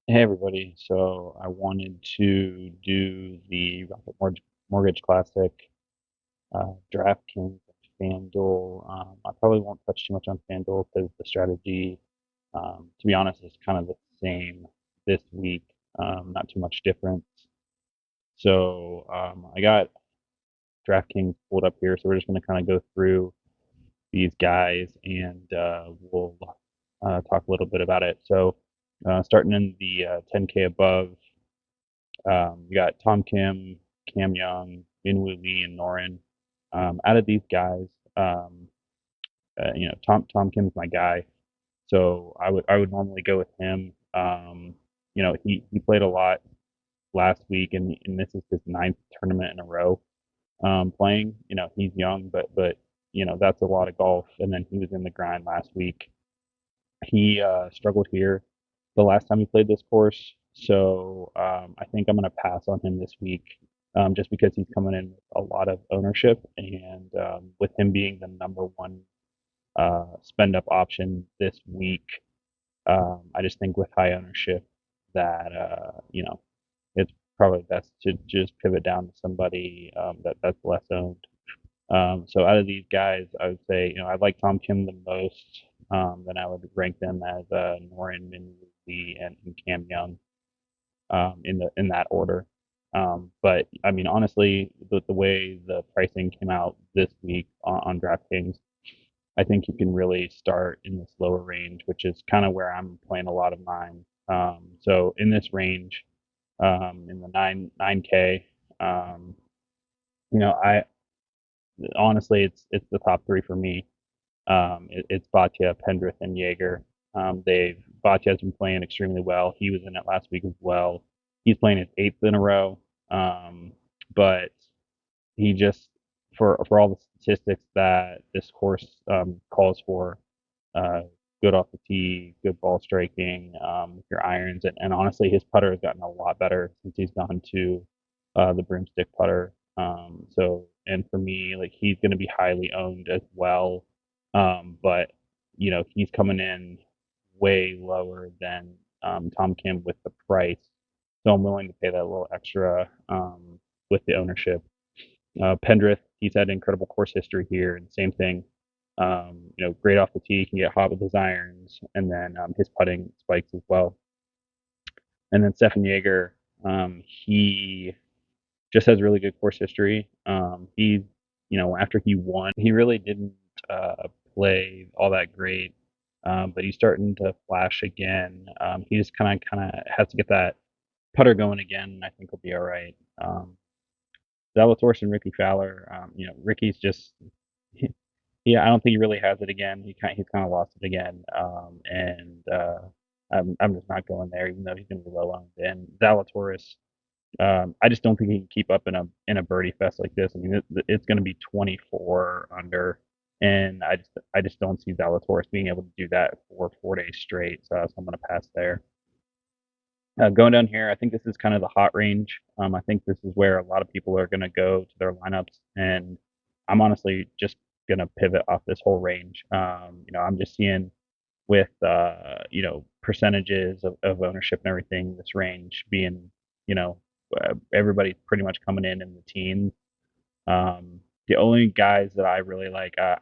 Hey everybody, so I wanted to do the Mortgage Classic DraftKings and FanDuel. I probably won't touch too much on FanDuel because the strategy, to be honest, is kind of the same this week, not too much difference. So I got DraftKings pulled up here, so we're just going to kind of go through these guys and we'll talk a little bit about it. So starting in the 10K above. You got Tom Kim, Cam Young, Minwoo Lee, and Norin. Out of these guys, Tom Kim's my guy, so I would normally go with him. He played a lot last week, and this is his ninth tournament in a row playing. He's young, but that's a lot of golf. And then he was in the grind last week. He struggled here the last time he played this course, so I think I'm going to pass on him this week, just because he's coming in with a lot of ownership, and with him being the number one spend up option this week, I just think with high ownership that it's probably best to just pivot down to somebody that's less owned. So out of these guys, I would say, I like Tom Kim the most. Then I would rank them as Norin, Min Lee, and Cam Young, in that order. But I mean, honestly, the way the pricing came out this week on DraftKings, I think you can really start in this lower range, which is kind of where I'm playing a lot of mine. So in this range, in the nine K, um, I honestly, it's the top three for me. It's Bhatia, Pendrith, and Jaeger. Bhatia's been playing extremely well. He was in it last week as well. He's playing his eighth in a row, but he just for all the statistics that this course calls for, uh, good off the tee, good ball striking with your irons, and honestly, his putter has gotten a lot better since he's gone to the broomstick putter. And for me, like he's going to be highly owned as well, but he's coming in way lower than Tom Kim with the price, so I'm willing to pay that little extra with the ownership. Pendrith, he's had incredible course history here, and same thing. Great off the tee, can get hot with his irons, and then his putting spikes as well. And then Stefan Jaeger, he just has really good course history. After he won, he really didn't play all that great, but he's starting to flash again. He just kind of has to get that putter going again, and I think he'll be all right. Zalatoris and Ricky Fowler, Ricky's just yeah, I don't think he really has it again. He's kind of lost it again, and I'm just not going there, even though he's going to be low owned. And Zalatoris, I just don't think he can keep up in a birdie fest like this. I mean, it's going to be 24 under, and I just don't see Zalatoris being able to do that for 4 days straight. So I'm going to pass there. Going down here, I think this is kind of the hot range. I think this is where a lot of people are going to go to their lineups, and I'm honestly just going to pivot off this whole range. I'm just seeing with percentages of ownership and everything, this range being, you know, everybody's pretty much coming in the teens. The only guys that I really like I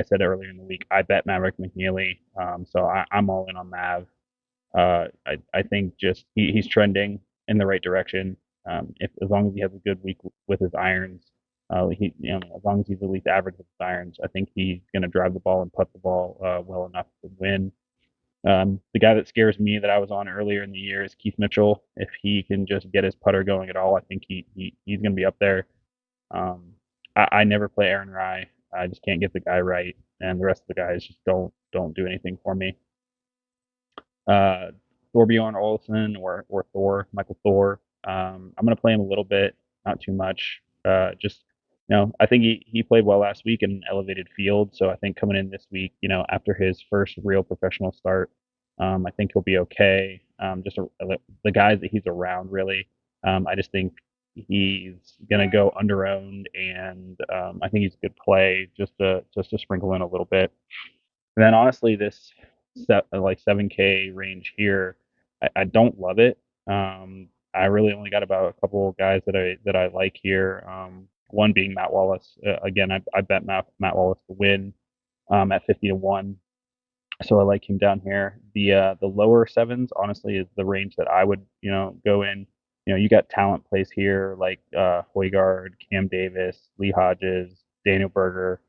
said earlier in the week, I bet Maverick McNeely. So I'm all in on Mav. I think just he's trending in the right direction. If as long as he has a good week with his irons, as long as he's at least average with his irons, I think he's going to drive the ball and putt the ball well enough to win. The guy that scares me that I was on earlier in the year is Keith Mitchell. If he can just get his putter going at all, I think he's going to be up there. Um, I never play Aaron Rye. I just can't get the guy right, and the rest of the guys just don't do anything for me. uh, Thorbjorn Olsen or Thor, Michael Thor. I'm going to play him a little bit, not too much. Just I think he played well last week in an elevated field, so I think coming in this week, after his first real professional start, I think he'll be okay. The guys that he's around, really, I just think he's going to go under owned, and I think he's a good play just to sprinkle in a little bit. And then honestly, this like 7K range here. I don't love it. I really only got about a couple of guys that I like here. One being Matt Wallace. Again, I bet Matt Wallace to win at 50 to 1. So I like him down here. The lower sevens, honestly, is the range that I would go in. You got talent plays here like Hoygaard, Cam Davis, Lee Hodges, Daniel Berger.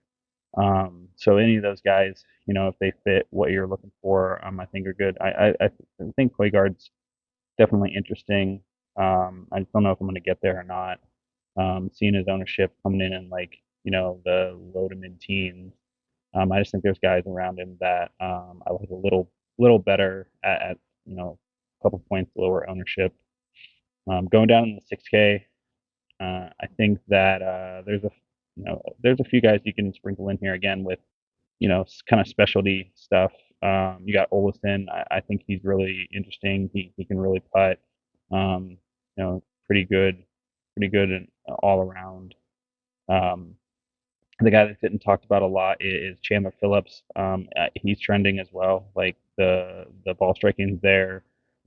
So any of those guys, if they fit what you're looking for, I think are good. I think Hoygaard's definitely interesting. I just don't know if I'm going to get there or not. Seeing his ownership coming in like the low to mid teens, I just think there's guys around him that I like a little better at a couple points lower ownership. Going down in the 6K, I think that there's a few guys you can sprinkle in here again with kind of specialty stuff. You got Olison. I think he's really interesting. He can really putt. Pretty good and all around. Um, the guy that's getting talked about a lot is Chandler Phillips. He's trending as well. Like the ball striking's there,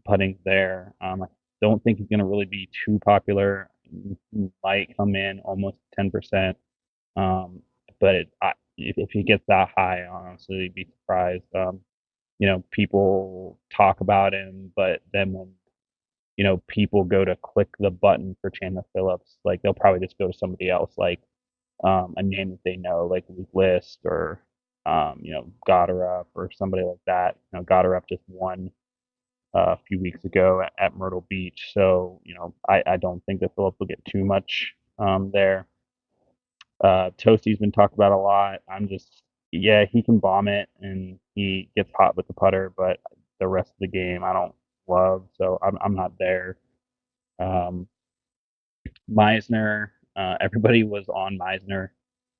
putting's there. I don't think he's going to really be too popular. He might come in almost 10%. But if he gets that high, honestly, be surprised. People talk about him, but then when people go to click the button for Chandler Phillips, like they'll probably just go to somebody else, like a name that they know, like Luke List or Goddard or somebody like that. Goddard just won a few weeks ago at Myrtle Beach, so I don't think that Phillips will get too much there. Toasty's been talked about a lot. Yeah, he can bomb it and he gets hot with the putter, but the rest of the game I don't love, so I'm not there. Um, Meisner, everybody was on Meisner,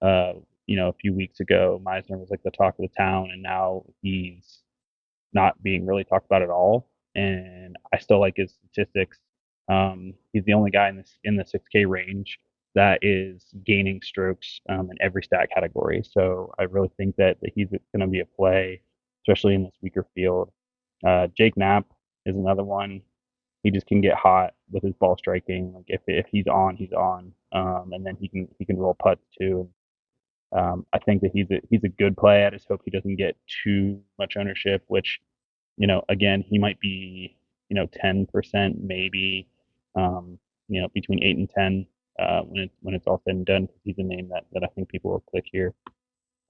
uh, a few weeks ago. Meisner was like the talk of the town, and now he's not being really talked about at all. And I still like his statistics. He's the only guy in the 6K range that is gaining strokes in every stat category. So I really think that he's going to be a play, especially in this weaker field. Jake Knapp is another one. He just can get hot with his ball striking. Like if he's on, he's on, and then he can roll putts too. I think that he's a good play. I just hope he doesn't get too much ownership, which again, he might be 10% maybe, between 8 and 10 when it's all said and done. Because he's a name that I think people will click here.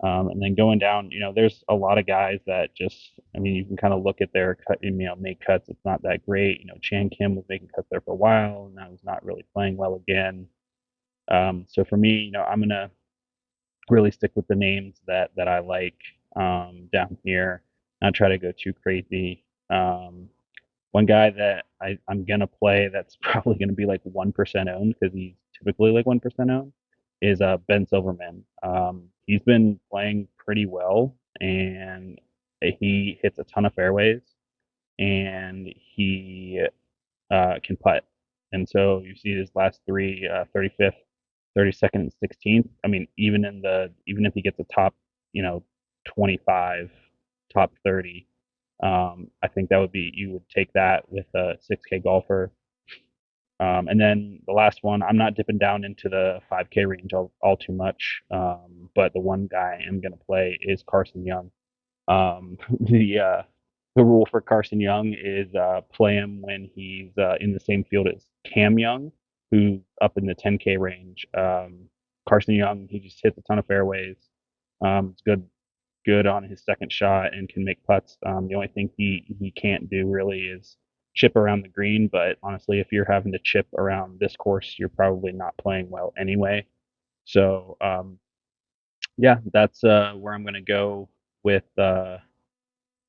And then going down, there's a lot of guys that just, I mean, you can kind of look at their cut, make cuts. It's not that great. Chan Kim was making cuts there for a while, and now he's not really playing well again. So for me, I'm gonna really stick with the names that I like down here. Not try to go too crazy. One guy that I'm gonna play that's probably gonna be like 1% owned because he's typically like 1% owned is Ben Silverman. He's been playing pretty well and he hits a ton of fairways and he can putt. And so you see his last three, 35th, 32nd, and 16th. I mean, even if he gets a top, 25, top 30, I think that would be you would take that with a 6K golfer. And then the last one, I'm not dipping down into the 5K range all too much, but the one guy I am going to play is Carson Young. Um, the uh, the rule for Carson Young is play him when he's in the same field as Cam Young, who's up in the 10K range. Carson Young, he just hits a ton of fairways. It's good on his second shot and can make putts. The only thing he can't do really is chip around the green. But honestly, if you're having to chip around this course, you're probably not playing well anyway. So yeah, that's where I'm going to go with uh,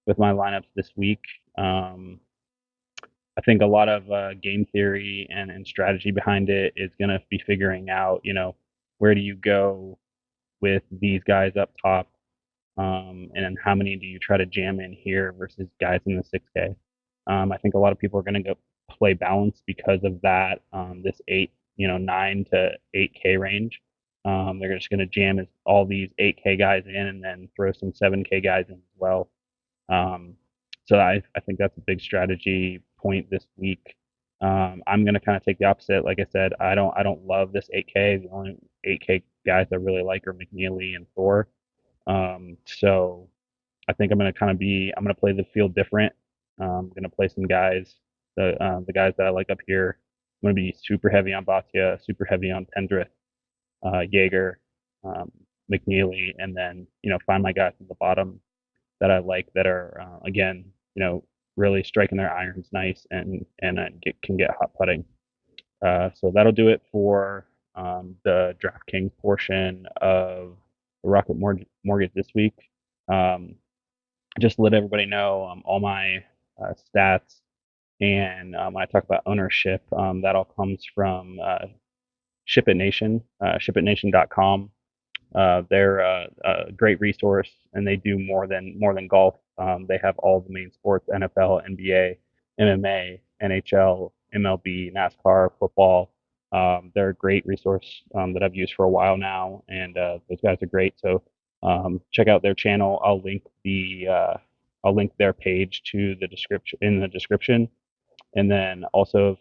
with my lineups this week. Um, I think a lot of game theory and strategy behind it is going to be figuring out, where do you go with these guys up top, and then how many do you try to jam in here versus guys in the 6K. I think a lot of people are going to go play balance because of that. This 9 to 8K range. They're just going to jam all these 8K guys in and then throw some 7K guys in as well. Um, So I think that's a big strategy point this week. I'm gonna kind of take the opposite. Like I said, I don't love this 8K. The only 8K guys I really like are McNeely and Thor. So I think I'm gonna play the field different. I'm gonna play some guys, the guys that I like up here. I'm gonna be super heavy on Batia, super heavy on Pendrith, Jaeger, um, McNeely, and then find my guys at the bottom that I like that are again really striking their irons nice and can get hot putting. So that'll do it for the DraftKings portion of the Rocket Mortgage this week. Um, just to let everybody know all my stats and when I talk about ownership, that all comes from Ship It Nation, shipitnation.com. They're a great resource, and they do more than golf. They have all the main sports: NFL, NBA, MMA, NHL, MLB, NASCAR, football. They're a great resource that I've used for a while now, and those guys are great. So check out their channel. I'll link their page to the description in the description, and then also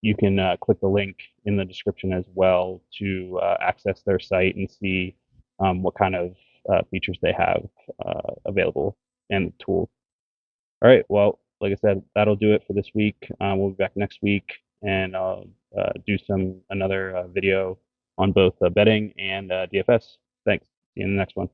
you can click the link in the description as well to access their site and see what kind of features they have available and tools. All right. Well, like I said, that'll do it for this week. We'll be back next week and I'll do another video on both betting and DFS. Thanks. See you in the next one.